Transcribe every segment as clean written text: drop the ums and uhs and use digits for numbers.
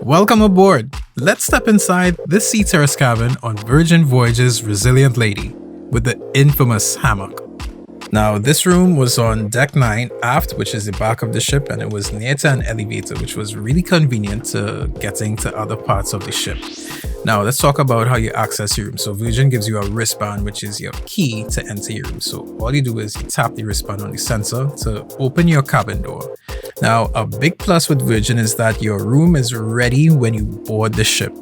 Welcome aboard! Let's step inside this sea terrace cabin on Virgin Voyages Resilient Lady with the infamous hammock. Now, this room was on deck 9 aft, which is the back of the ship, and it was near to an elevator, which was really convenient to getting to other parts of the ship. Now, let's talk about how you access your room. So Virgin gives you a wristband, which is your key to enter your room. So all you do is you tap the wristband on the sensor to open your cabin door. Now, a big plus with Virgin is that your room is ready when you board the ship.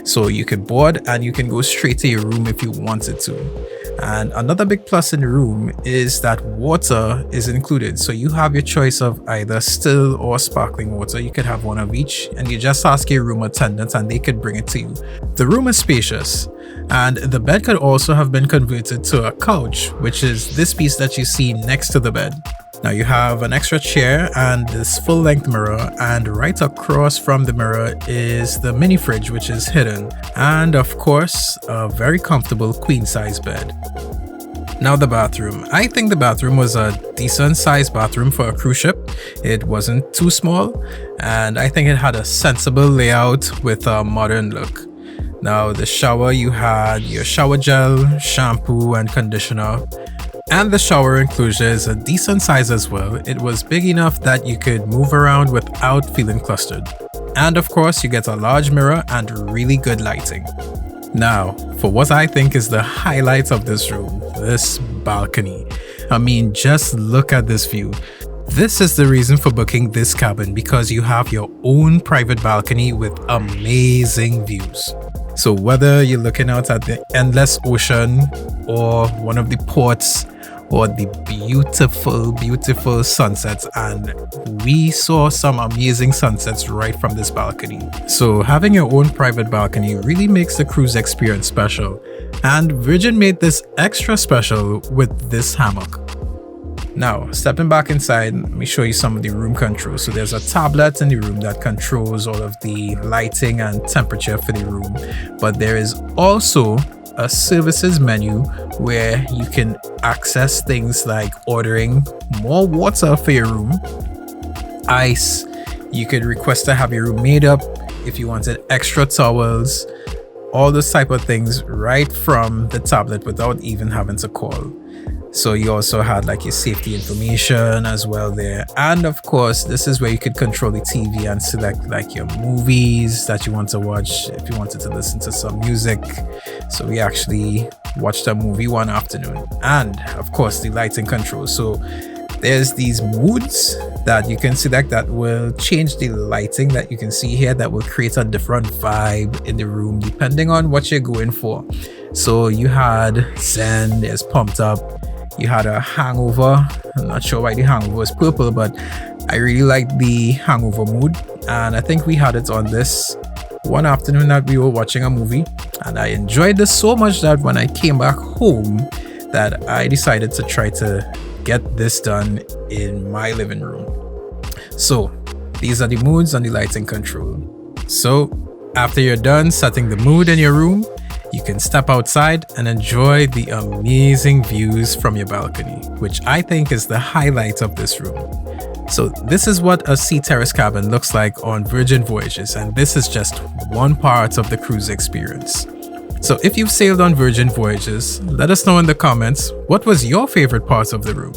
So you can board and you can go straight to your room if you wanted to. And another big plus in the room is that water is included. So you have your choice of either still or sparkling water. You could have one of each, and you just ask your room attendant and they could bring it to you. The room is spacious, and the bed could also have been converted to a couch, which is this piece that you see next to the bed. Now you have an extra chair and this full-length mirror, and right across from the mirror is the mini fridge, which is hidden, and of course a very comfortable queen-size bed. Now the bathroom. I think the bathroom was a decent sized bathroom for a cruise ship. It wasn't too small, and I think it had a sensible layout with a modern look. Now the shower, you had your shower gel, shampoo and conditioner. And the shower enclosure is a decent size as well. It was big enough that you could move around without feeling clustered. And of course, you get a large mirror and really good lighting. Now, for what I think is the highlight of this room, this balcony. I mean, just look at this view. This is the reason for booking this cabin, because you have your own private balcony with amazing views. So whether you're looking out at the endless ocean or one of the ports or the beautiful sunsets, and we saw some amazing sunsets right from this balcony. So having your own private balcony really makes the cruise experience special, and Virgin made this extra special with this hammock. Now, stepping back inside, let me show you some of the room controls. So there's a tablet in the room that controls all of the lighting and temperature for the room. But there is also a services menu where you can access things like ordering more water for your room, ice. You could request to have your room made up if you wanted extra towels, all those type of things right from the tablet without even having to call. So you also had like your safety information as well there. And of course, this is where you could control the TV and select like your movies that you want to watch if you wanted to listen to some music. So we actually watched a movie one afternoon. And of course, the lighting control. So there's these moods that you can select that will change the lighting that you can see here, that will create a different vibe in the room depending on what you're going for. So you had Zen, there's Pumped Up. You had a Hangover. I'm not sure why the Hangover is purple, but I really liked the Hangover mood. And I think we had it on this one afternoon that we were watching a movie. And I enjoyed this so much that when I came back home, that I decided to try to get this done in my living room. So these are the moods and the lighting control. So after you're done setting the mood in your room, you can step outside and enjoy the amazing views from your balcony, which I think is the highlight of this room. So this is what a sea terrace cabin looks like on Virgin Voyages, and this is just one part of the cruise experience. So if you've sailed on Virgin Voyages, let us know in the comments what was your favorite part of the room.